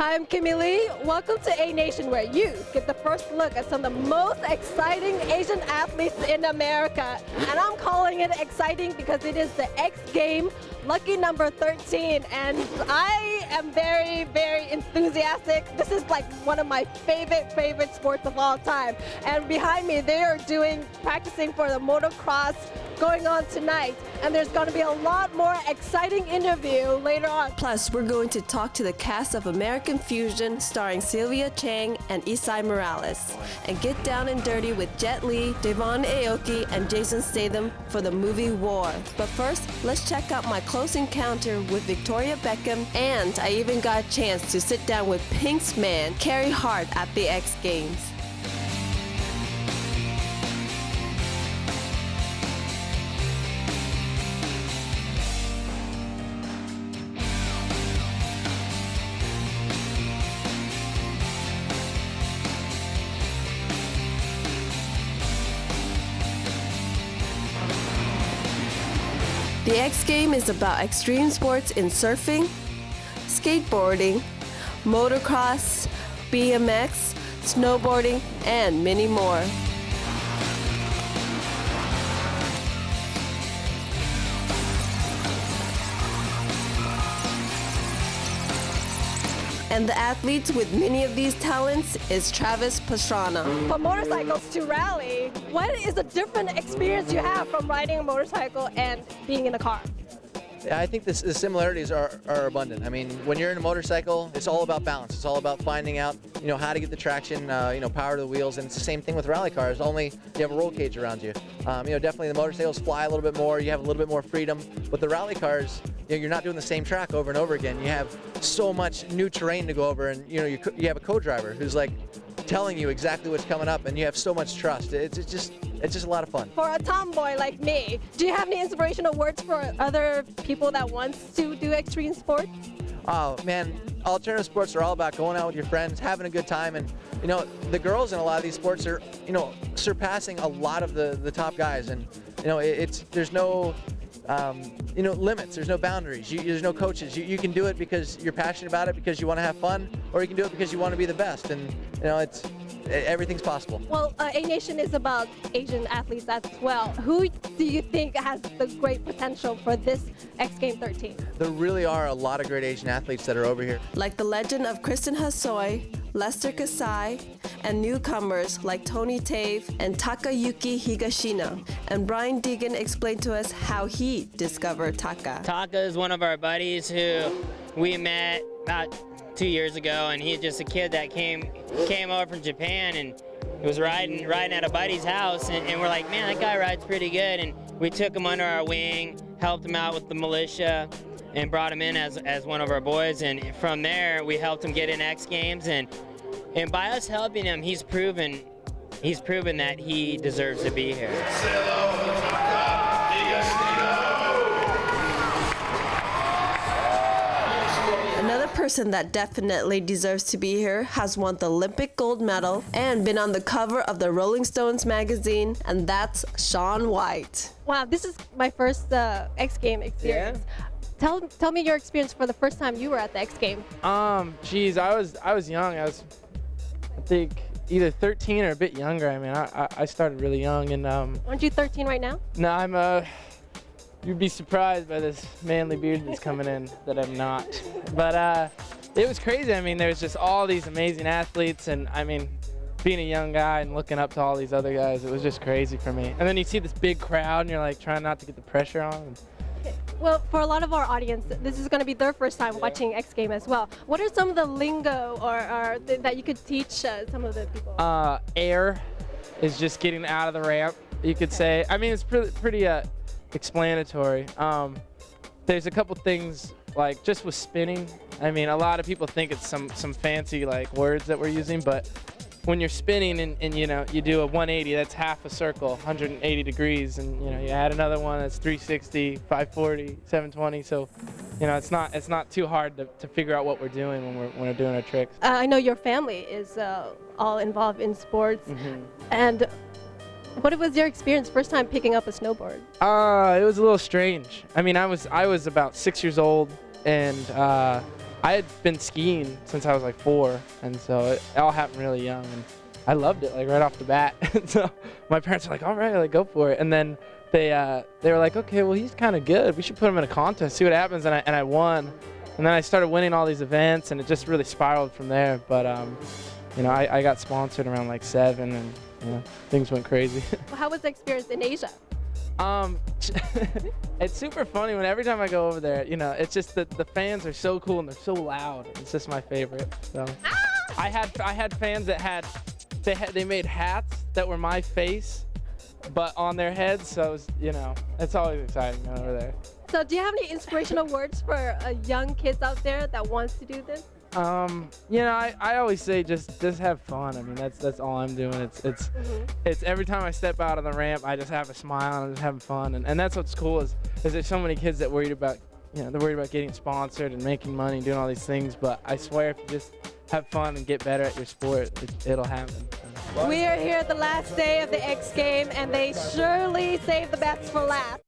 Hi, I'm Kimmy Lee. Welcome to A Nation, where you get the first look at some of the most exciting Asian athletes in America. And I'm calling it exciting because it is the X Game, lucky number 13. And I am very, very enthusiastic. This is like one of my favorite sports of all time. And behind me, they are practicing for the motocross going on tonight. And there's going to be a lot more exciting interview later on. Plus, we're going to talk to the cast of American Fusion starring Sylvia Chang and Isai Morales and get down and dirty with Jet Li, Devon Aoki, and Jason Statham for the movie War. But first, let's check out my close encounter with Victoria Beckham, and I even got a chance to sit down with Pink's man, Carey Hart, at the X Games. The X Game is about extreme sports in surfing, skateboarding, motocross, BMX, snowboarding, and many more. And the athletes with many of these talents is Travis Pastrana. From motorcycles to rally, what is a different experience you have from riding a motorcycle and being in a car? Yeah, I think the similarities are abundant. I mean, when you're in a motorcycle, it's all about balance. It's all about finding out, how to get the traction, power to the wheels, and it's the same thing with rally cars. Only you have a roll cage around you. Definitely the motorcycles fly a little bit more. You have a little bit more freedom. With the rally cars, you're not doing the same track over and over again. You have so much new terrain to go over, and you have a co-driver who's like telling you exactly what's coming up, and you have so much trust. It's just a lot of fun. For a tomboy like me, do you have any inspirational words for other people that wants to do extreme sports? Oh man, alternative sports are all about going out with your friends, having a good time, and the girls in a lot of these sports are surpassing a lot of the top guys, and there's no limits, there's no boundaries, there's no coaches. You can do it because you're passionate about it, because you want to have fun, or you can do it because you want to be the best, and everything's possible. Well, A Nation is about Asian athletes as well. Who do you think has the great potential for this X Game 13? There really are a lot of great Asian athletes that are over here. Like the legend of Kristen Hasoi, Lester Kasai, and newcomers like Tony Tave and Takayuki Higashino. And Brian Deegan explained to us how he discovered Taka. Taka is one of our buddies who we met about 2 years ago, and he's just a kid that came over from Japan and was riding at a buddy's house, and we're like, man, that guy rides pretty good, and we took him under our wing, helped him out with the militia, and brought him in as one of our boys, and from there we helped him get in X Games, and by us helping him, he's proven that he deserves to be here. Another person that definitely deserves to be here has won the Olympic gold medal and been on the cover of the Rolling Stones magazine, and that's Shaun White. Wow, this is my first X Game experience. Yeah. Tell me your experience for the first time you were at the X Game. Geez, I was young. I think either 13 or a bit younger. I mean, I started really young, and Aren't you 13 right now? No, you'd be surprised by this manly beard that's coming in that I'm not. But it was crazy. I mean, there's just all these amazing athletes, and I mean, being a young guy and looking up to all these other guys, it was just crazy for me. And then you see this big crowd, and you're like trying not to get the pressure on. Okay. Well, for a lot of our audience, this is going to be their first time watching X Game as well. What are some of the lingo or that you could teach some of the people? Air is just getting out of the ramp, you could say. I mean, it's pretty explanatory. There's a couple things like just with spinning. I mean, a lot of people think it's some fancy like words that we're using, but when you're spinning and you do a 180, that's half a circle, 180 degrees, and you add another one that's 360, 540, 720. So it's not too hard to figure out what we're doing when we're doing our tricks. I know your family is all involved in sports, and what was your experience first time picking up a snowboard? It was a little strange. I mean, I was about 6 years old, and I had been skiing since I was like 4, and so it all happened really young, and I loved it like right off the bat. So my parents were like, all right, like go for it. And then they were like, okay, well he's kind of good. We should put him in a contest, see what happens. And I won, and then I started winning all these events, and it just really spiraled from there. But you know, I got sponsored around like 7, and you know, things went crazy. Well, how was the experience in Asia? It's super funny when every time I go over there, you know, it's just that the fans are so cool and they're so loud. It's just my favorite. So I had fans that they made hats that were my face, but on their heads. So it was, you know, it's always exciting going over there. So do you have any inspirational words for young kids out there that wants to do this? You know, I always say just have fun. I mean, that's all I'm doing. It's every time I step out on the ramp, I just have a smile and I'm just having fun. And that's what's cool is there's so many kids that worried about, you know, they're worried about getting sponsored and making money and doing all these things. But I swear, if you just have fun and get better at your sport, it'll happen. We are here the last day of the X Game, and they surely saved the best for last.